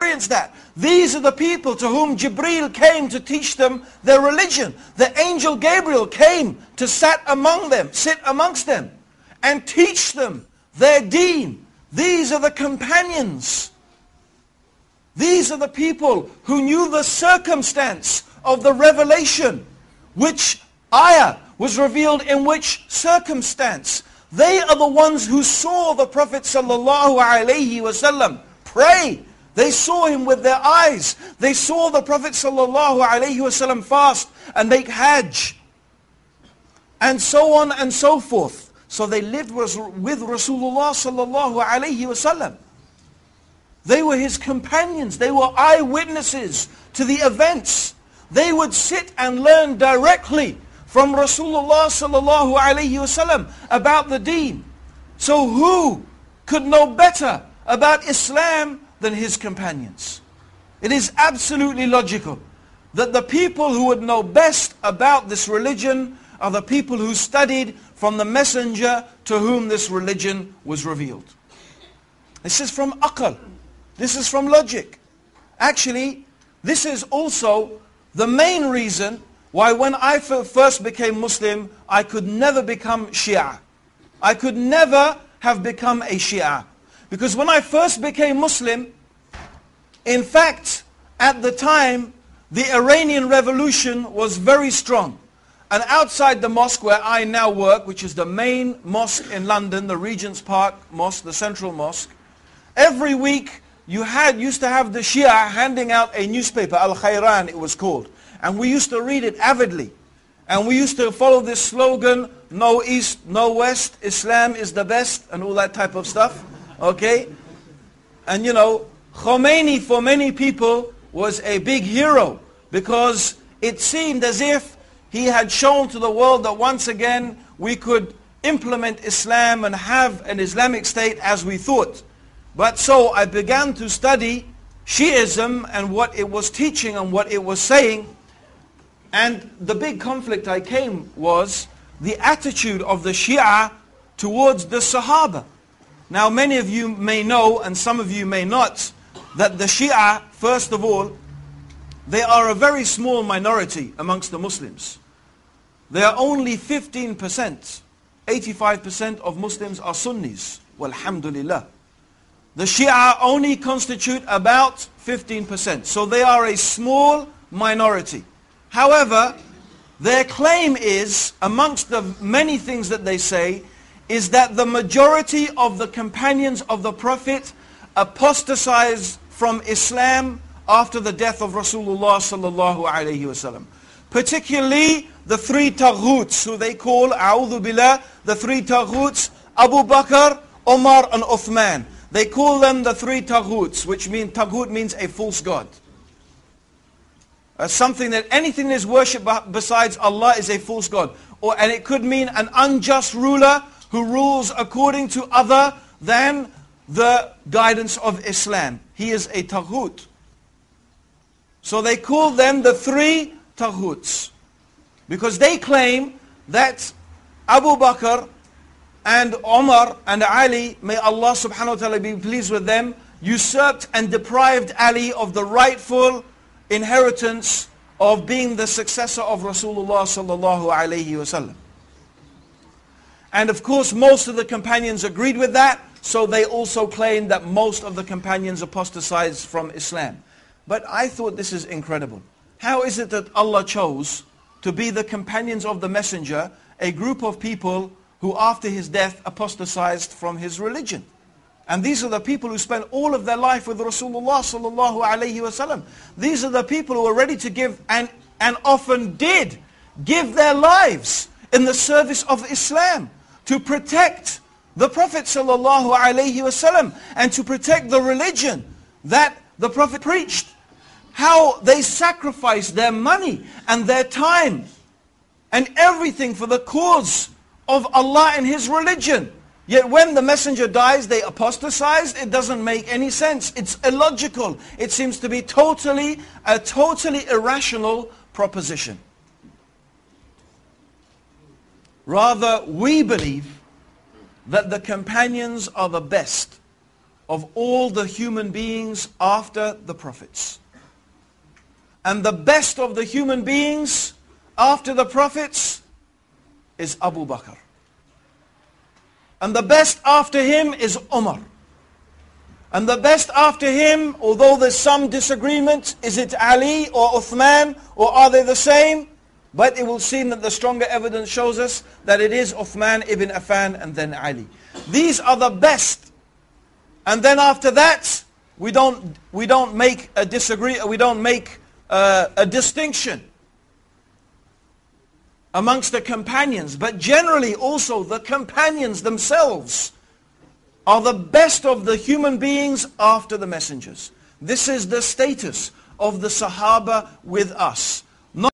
experienced that. These are the people to whom Jibreel came to teach them their religion. The angel Gabriel came to sit amongst them and teach them their deen. These are the companions. These are the people who knew the circumstance of the revelation. Which ayah was revealed in which circumstance. They are the ones who saw the Prophet ﷺ pray. They saw him with their eyes. They saw the Prophet ﷺ fast and make hajj. And so on and so forth. So they lived with Rasulullah ﷺ. They were his companions. They were eyewitnesses to the events. They would sit and learn directly from Rasulullah ﷺ about the deen. So who could know better about Islam than his companions? It is absolutely logical that the people who would know best about this religion are the people who studied from the messenger to whom this religion was revealed. This is from aql. This is from logic. Actually, this is also the main reason why when I first became Muslim, I could never become Shia. I could never have become a Shia. Because when I first became Muslim, in fact, at the time, the Iranian Revolution was very strong. And outside the mosque where I now work, which is the main mosque in London, the Regent's Park Mosque, the Central Mosque, every week you used to have the Shia handing out a newspaper, Al-Khayran it was called. And we used to read it avidly. And we used to follow this slogan, no East, no West, Islam is the best, and all that type of stuff. Okay? And you know, Khomeini for many people was a big hero because it seemed as if he had shown to the world that once again we could implement Islam and have an Islamic state as we thought. But so I began to study shi'ism and what it was teaching and what it was saying. And the big conflict I came was the attitude of the Shia towards the Sahaba. Now many of you may know, and some of you may not, that the Shia, first of all, they are a very small minority amongst the Muslims. They are only 15%. 85% of Muslims are Sunnis. Walhamdulillah. The Shia only constitute about 15%. So they are a small minority. However, their claim is, amongst the many things that they say, is that the majority of the companions of the Prophet apostatized from Islam after the death of Rasulullah sallallahu alayhi wasallam. Particularly the three taghuts, who they call, a'udhu billah, the three taghuts, Abu Bakr, Omar and Uthman. They call them the three taghuts, which means, taghut means a false god. Something that anything that is worshipped besides Allah is a false god. And it could mean an unjust ruler who rules according to other than the guidance of Islam. He is a taghut. So they call them the three taghuts. Because they claim that Abu Bakr and Umar and Ali, may Allah subhanahu wa ta'ala be pleased with them, usurped and deprived Ali of the rightful inheritance of being the successor of Rasulullah sallallahu alayhi wasallam. And of course most of the companions agreed with that, so they also claimed that most of the companions apostatized from Islam. But I thought this is incredible. How is it that Allah chose to be the companions of the messenger, a group of people who after his death apostatized from his religion? And these are the people who spent all of their life with Rasulullah sallallahu alayhi wasallam. These are the people who are ready to give and often did give their lives in the service of Islam to protect the Prophet sallallahu alayhi wasallam and to protect the religion that the Prophet preached. How they sacrificed their money and their time and everything for the cause of Allah and His religion. Yet when the messenger dies, they apostatized. It doesn't make any sense. It's illogical. It seems to be a totally irrational proposition. Rather, we believe that the companions are the best of all the human beings after the prophets. And the best of the human beings after the prophets is Abu Bakr. And the best after him is Umar. And the best after him, although there's some disagreement, is it Ali or Uthman, or are they the same? But it will seem that the stronger evidence shows us that it is Uthman ibn Affan and then Ali. These are the best. And then after that, we don't make a distinction amongst the companions. But generally also the companions themselves are the best of the human beings after the messengers. This is the status of the Sahaba with us.